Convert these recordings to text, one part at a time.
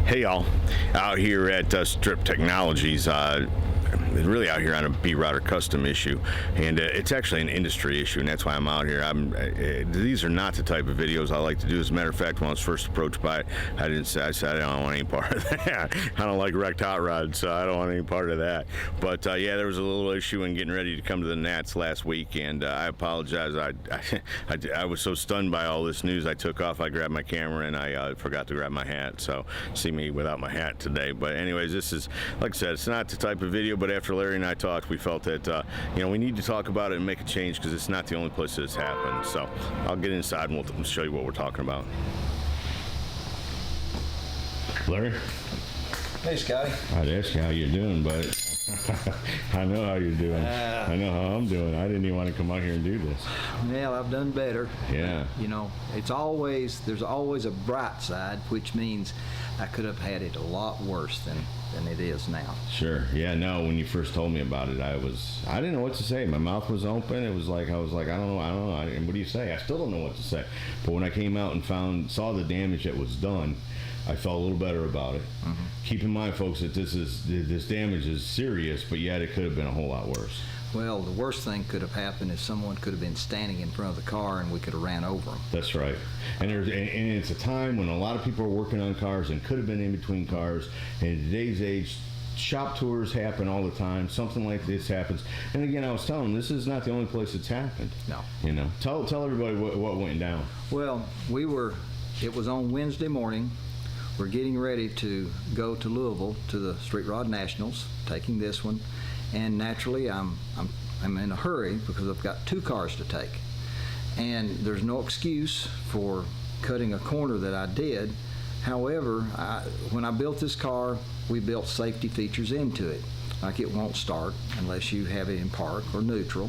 Hey y'all, out here at Strip Technologies, really out here on a B-Router custom issue, and it's actually an industry issue, and that's why I'm out here. These are not the type of videos I like to do. As a matter of fact, when I was first approached by it, I said I don't want any part of that. I don't like wrecked hot rods, so I don't want any part of that. But yeah, there was a little issue in getting ready to come to the Nats last week, and I apologize. I was so stunned by all this news, I took off, I grabbed my camera, and I forgot to grab my hat, so see me without my hat today. But anyways, this is, like I said, it's not the type of video, but after Larry and I talked, we felt that we need to talk about it and make a change, because it's not the only place that it's happened. So I'll get inside and we'll show you what we're talking about. Larry? Hey, Scotty. I'd ask you how you're doing, but I know how you're doing. I know how I'm doing. I didn't even want to come out here and do this. Well, I've done better. Yeah. You know, there's always a bright side, which means I could have had it a lot worse than it is now. Sure. Yeah, no, when you first told me about it, I didn't know what to say. My mouth was open. It was like, I don't know. And what do you say? I still don't know what to say. But when I came out and saw the damage that was done, I felt a little better about it. Mm-hmm. Keep in mind, folks, that this damage is serious, but yet it could have been a whole lot worse. Well, the worst thing could have happened is someone could have been standing in front of the car and we could have ran over them. That's right. And it's a time when a lot of people are working on cars and could have been in between cars. And in today's age, shop tours happen all the time. Something like this happens. And again, I was telling them, this is not the only place it's happened. No. You know, tell everybody what went down. Well, it was on Wednesday morning. We're getting ready to go to Louisville to the Street Rod Nationals, taking this one, and naturally I'm in a hurry because I've got two cars to take, and there's no excuse for cutting a corner that I did. However, when I built this car, we built safety features into it, like it won't start unless you have it in park or neutral,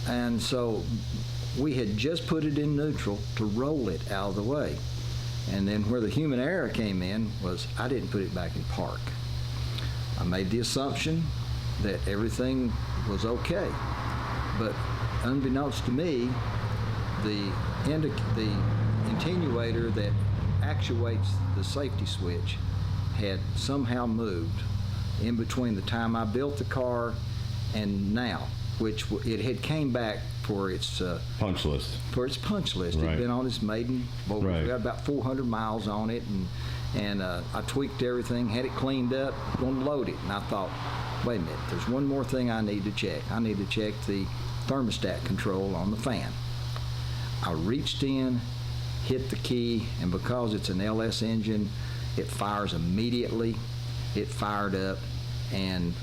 and so we had just put it in neutral to roll it out of the way. And then where the human error came in was I didn't put it back in park. I made the assumption that everything was okay. But unbeknownst to me, the attenuator that actuates the safety switch had somehow moved in between the time I built the car and now, which it had came back for its punch list. Right. It'd been on its maiden. Well, right. We got about 400 miles on it, and I tweaked everything, had it cleaned up, going to load it, and I thought, wait a minute, there's one more thing I need to check. I need to check the thermostat control on the fan. I reached in, hit the key, and because it's an LS engine, it fires immediately. It fired up, and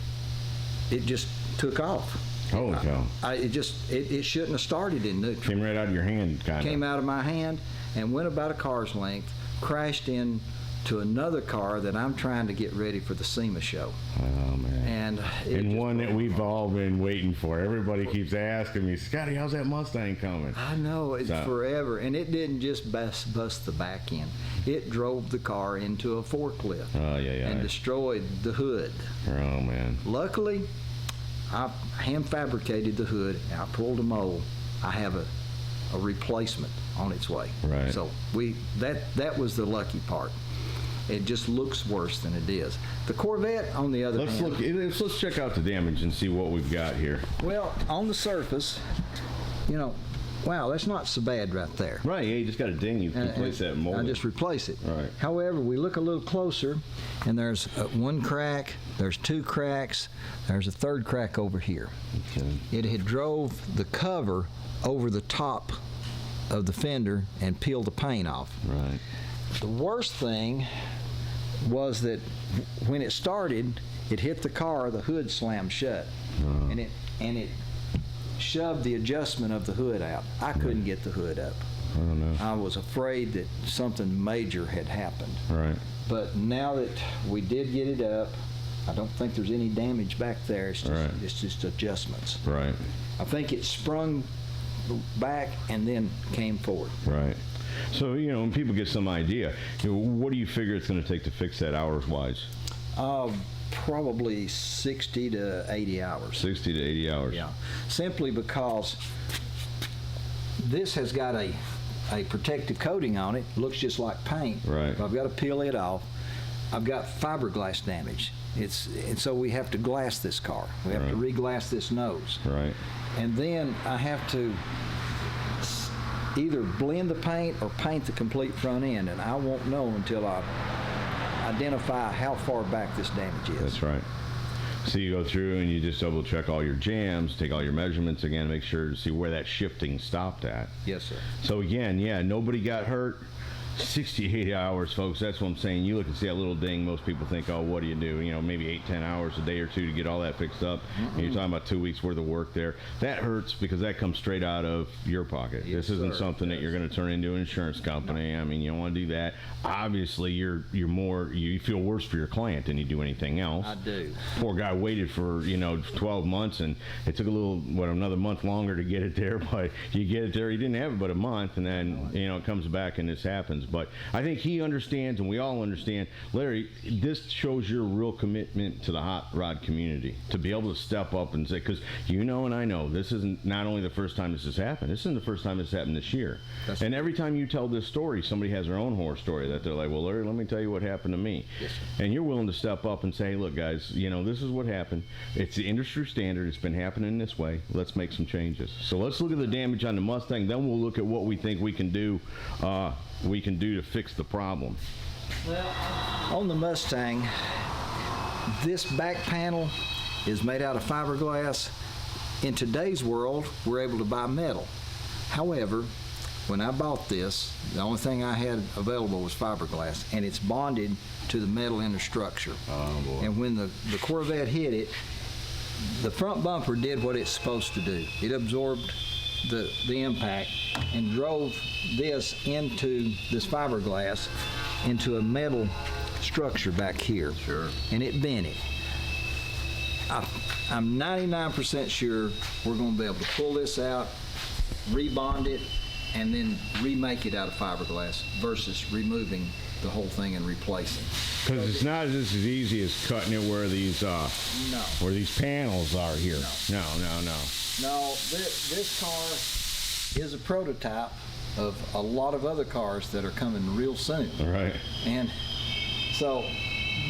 it just took off. Holy cow. It shouldn't have started in neutral. Came right out of your hand, kind of. Came out of my hand and went about a car's length, crashed into another car that I'm trying to get ready for the SEMA show. Oh, man. And one that we've all been waiting for. Everybody keeps asking me, Scotty, how's that Mustang coming? I know, it's forever. And it didn't just bust the back end. It drove the car into a forklift. Oh, yeah. And destroyed the hood. Oh, man. Luckily, I hand fabricated the hood, and I pulled a mold. I have a replacement on its way. Right. So that was the lucky part. It just looks worse than it is. The Corvette, on the other hand. Let's check out the damage and see what we've got here. Well, on the surface, wow, that's not so bad right there. Right, yeah, you just got a ding, you can replace that mold. I just replace it. Right. However, we look a little closer, and there's one crack, there's two cracks, there's a third crack over here. Okay. It had drove the cover over the top of the fender and peeled the paint off. Right. The worst thing was that when it started, it hit the car, the hood slammed shut, and it shoved the adjustment of the hood out. I couldn't get the hood up. I don't know. I was afraid that something major had happened. Right. But now that we did get it up, I don't think there's any damage back there. It's just adjustments. Right. I think it sprung back and then came forward. Right. So, when people get some idea, what do you figure it's going to take to fix that hours-wise? Probably 60 to 80 hours. 60 to 80 hours. Yeah. Simply because this has got a protective coating on it. Looks just like paint. Right. I've got to peel it off. I've got fiberglass damage. And so we have to glass this car. We have to re-glass this nose. Right. And then I have to either blend the paint or paint the complete front end, and I won't know until I identify how far back this damage is. That's right. So you go through and you just double check all your jams, take all your measurements again, make sure to see where that shifting stopped at. Yes, sir. So again, yeah, nobody got hurt. 68 hours, folks. That's what I'm saying. You look and see that little ding. Most people think, oh, what do? You know, maybe 8-10 hours, a day or two to get all that fixed up. And you're talking about 2 weeks worth of work there. That hurts because that comes straight out of your pocket. Yes, this isn't sir. something that you're going to turn into an insurance company. I mean, you don't want to do that. Obviously, you feel worse for your client than you do anything else. I do. Poor guy waited for 12 months, and it took another month longer to get it there. But you get it there. He didn't have it but a month, and then it comes back and this happens. But I think he understands, and we all understand. Larry, this shows your real commitment to the hot rod community to be able to step up and say, because and I know this isn't not only the first time this has happened. This isn't the first time this happened this year. And every time you tell this story, somebody has their own horror story that they're like, well, Larry, let me tell you what happened to me. Yes, sir. And you're willing to step up and say, look, guys, this is what happened. It's the industry standard. It's been happening this way. Let's make some changes. So let's look at the damage on the Mustang. Then we'll look at what we think we can do. To fix the problem. Well, on the Mustang, this back panel is made out of fiberglass. In today's world, we're able to buy metal. However, when I bought this, the only thing I had available was fiberglass, and it's bonded to the metal inner structure. Oh, boy. And when the Corvette hit it, the front bumper did what it's supposed to do. It absorbed the impact and drove this into this fiberglass into a metal structure back here. Sure. And it bent it. I'm 99% sure we're going to be able to pull this out, rebond it, and then remake it out of fiberglass versus removing the whole thing and replacing. Because it's not just as easy as cutting it where these panels are here. No, this car is a prototype of a lot of other cars that are coming real soon. Right. And so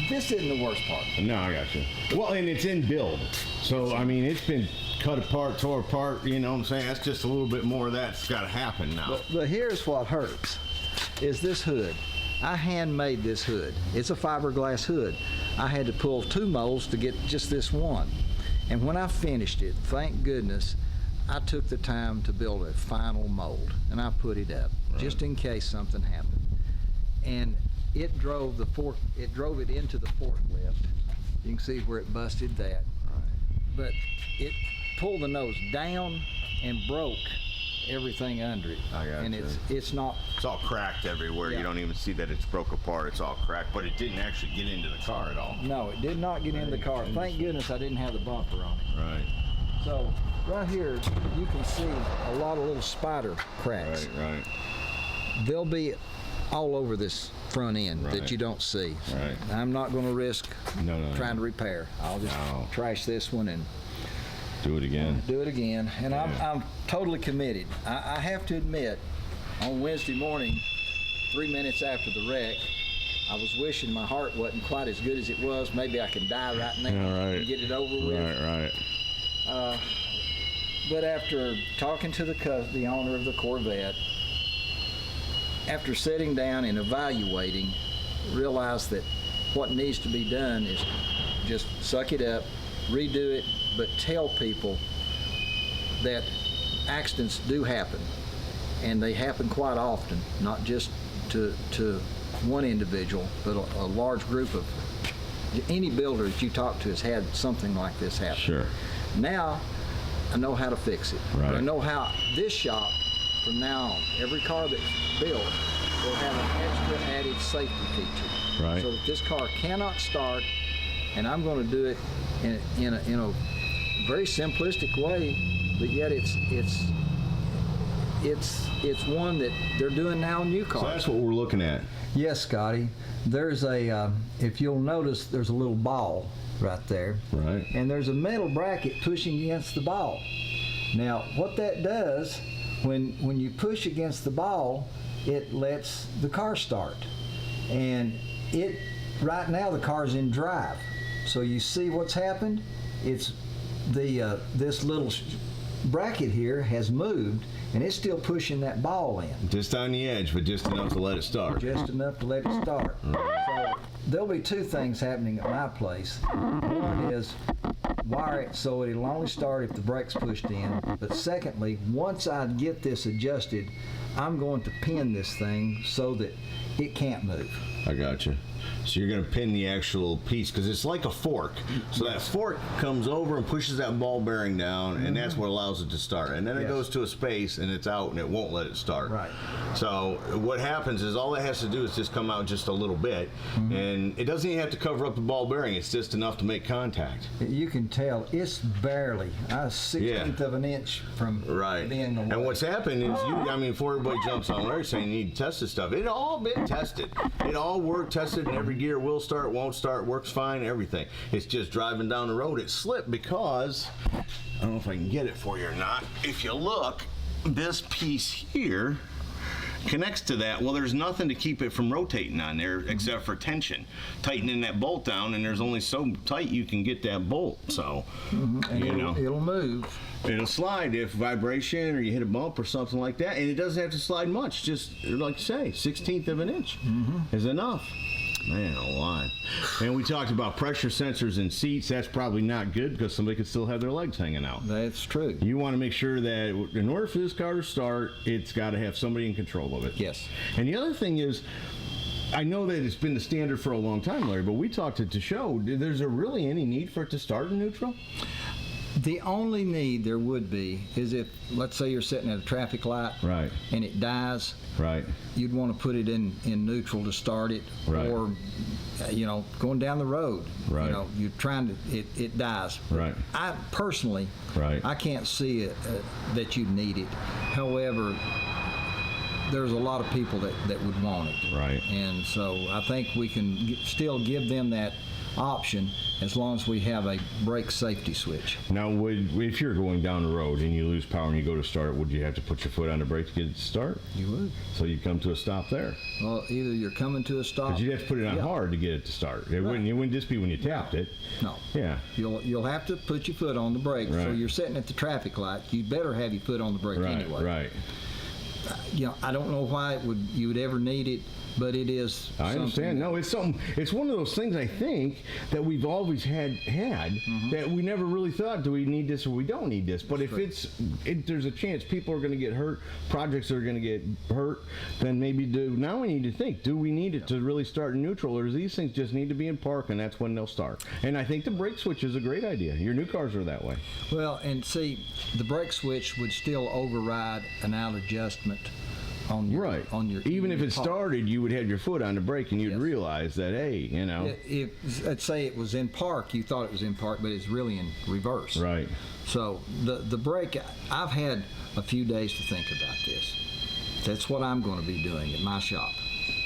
this isn't the worst part. No, I got you. Well, and it's in build. So, I mean, it's been cut apart, tore apart, you know what I'm saying? That's just a little bit more of that's got to happen now. But here's what hurts, is this hood. I handmade this hood. It's a fiberglass hood. I had to pull 2 molds to get just this one. And when I finished it, thank goodness, I took the time to build a final mold, and I put it up just in case something happened. And it drove it into the forklift. You can see where it busted that. But it pulled the nose down and broke everything under it. I got and you. it's not. It's all cracked everywhere. Yeah. You don't even see that it's broke apart. It's all cracked, but it didn't actually get into the car at all. No, it did not get in the car. Thank goodness I didn't have the bumper on it. Right. So right here you can see a lot of little spider cracks. Right. They'll be all over this front end Right. that you don't see. Right. I'm not going to risk No. trying to repair. I'll just trash this one and Do it again. do it again. And Yeah. I'm totally committed. I have to admit, on Wednesday morning, 3 minutes after the wreck, I was wishing my heart wasn't quite as good as it was. Maybe I can die right now and get it over with. Right. But after talking to the owner of the Corvette, after sitting down and evaluating, realized that what needs to be done is just suck it up, redo it, but tell people that accidents do happen, and they happen quite often, not just to one individual, but a large group of any builder that you talk to has had something like this happen. Sure. Now I know how to fix it. Right. I know how this shop from now on, every car that's built will have an extra added safety feature. Right. So that this car cannot start, and I'm going to do it in a very simplistic way, but yet it's one that they're doing now in new cars. So that's what we're looking at. Yes, Scotty. There's if you'll notice, there's a little ball right there. Right. And there's a metal bracket pushing against the ball. Now, what that does, when you push against the ball, it lets the car start. And it right now the car's in drive. So you see what's happened? It's the this little bracket here has moved, and it's still pushing that ball in. Just on the edge, but just enough to let it start. Just enough to let it start. So there'll be two things happening at my place. One is wire it so it'll only start if the brake's pushed in. But secondly, once I get this adjusted, I'm going to pin this thing so that it can't move. I got you. So you're going to pin the actual piece because it's like a fork. So that fork comes over and pushes that ball bearing down, and that's what allows it to start. And then it goes to a space, and it's out, and it won't let it start. Right. So what happens is all it has to do is just come out just a little bit, and it doesn't even have to cover up the ball bearing. It's just enough to make contact. You can tell it's barely a 1/16 of an inch from being away. And what's happened is, before everybody jumps on Larry saying you need to test this stuff, it all been tested. It all worked, tested, and every gear will start, won't start, works fine, everything. It's just driving down the road, it slipped because, I don't know if I can get it for you or not. If you look, this piece here connects to that. Well, there's nothing to keep it from rotating on there except for tension. Tightening that bolt down, and there's only so tight you can get that bolt. So, it'll move. It'll slide if vibration or you hit a bump or something like that, and it doesn't have to slide much. Just like you say, 1/16 of an inch is enough. Man alive. And we talked about pressure sensors in seats. That's probably not good because somebody could still have their legs hanging out. That's true. You want to make sure that in order for this car to start, it's got to have somebody in control of it. Yes. And the other thing is, I know that it's been the standard for a long time, Larry, but we talked to show, there's really any need for it to start in neutral? The only need there would be is if, let's say you're sitting at a traffic light Right. and it dies, Right. you'd want to put it in neutral to start it, Right. or going down the road, Right. you're trying to, it dies. Right. I personally, Right. I can't see it, that you need it. However, there's a lot of people that would want it. Right. And so I think we can still give them that option as long as we have a brake safety switch. Now, if you're going down the road and you lose power and you go to start, would you have to put your foot on the brake to get it to start? You would. So you come to a stop there. Well, either you're coming to a stop. But you'd have to put it on hard to get it to start. It wouldn't just be when you tapped it. No. Yeah. You'll have to put your foot on the brake. So Right. you're sitting at the traffic light. You better have your foot on the brake anyway. Right. I don't know why you would ever need it, but it is. I understand. No, it's something. It's one of those things I think that we've always had that we never really thought, do we need this or we don't need this? But if there's a chance people are going to get hurt, projects are going to get hurt, then maybe now we need to think, do we need it to really start in neutral, or does these things just need to be in park and that's when they'll start? And I think the brake switch is a great idea. Your new cars are that way. Well, and see, the brake switch would still override an out adjustment on your even if it car. started, you would have your foot on the brake and you'd Yes. realize that, hey, If let's say it was in park, you thought it was in park, but it's really in reverse. Right. So the brake, I've had a few days to think about this. That's what I'm going to be doing at my shop.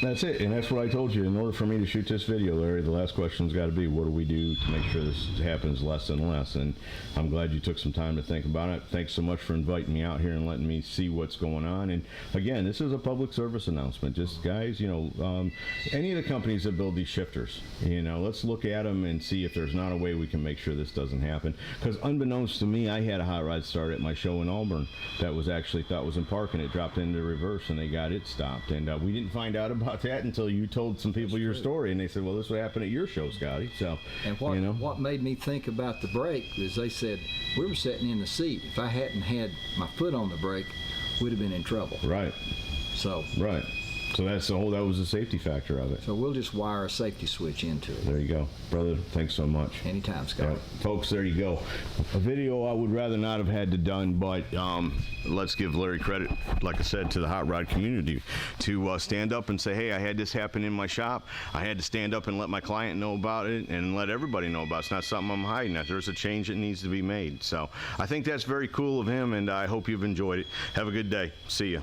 That's it, and that's what I told you. In order for me to shoot this video, Larry, the last question's got to be, what do we do to make sure this happens less and less? And I'm glad you took some time to think about it. Thanks so much for inviting me out here and letting me see what's going on. And again, this is a public service announcement. Just guys, any of the companies that build these shifters, let's look at them and see if there's not a way we can make sure this doesn't happen. Because unbeknownst to me, I had a hot rod start at my show in Auburn that was actually thought was in park, and it dropped into reverse, and they got it stopped. And we didn't find out about that until you told some people your story, and they said, well, this would happen at your show, Scotty. So, and what made me think about the brake is they said we were sitting in the seat. If I hadn't had my foot on the brake, we'd have been in trouble. Right. So that's that was the safety factor of it. So we'll just wire a safety switch into it. There you go, brother. Thanks so much. Anytime, Scott. Folks, there you go. A video I would rather not have had to done, but let's give Larry credit, like I said, to the hot rod community to stand up and say, hey, I had this happen in my shop. I had to stand up and let my client know about it and let everybody know about it. It's not something I'm hiding. There's a change that needs to be made. So I think that's very cool of him, and I hope you've enjoyed it. Have a good day. See ya.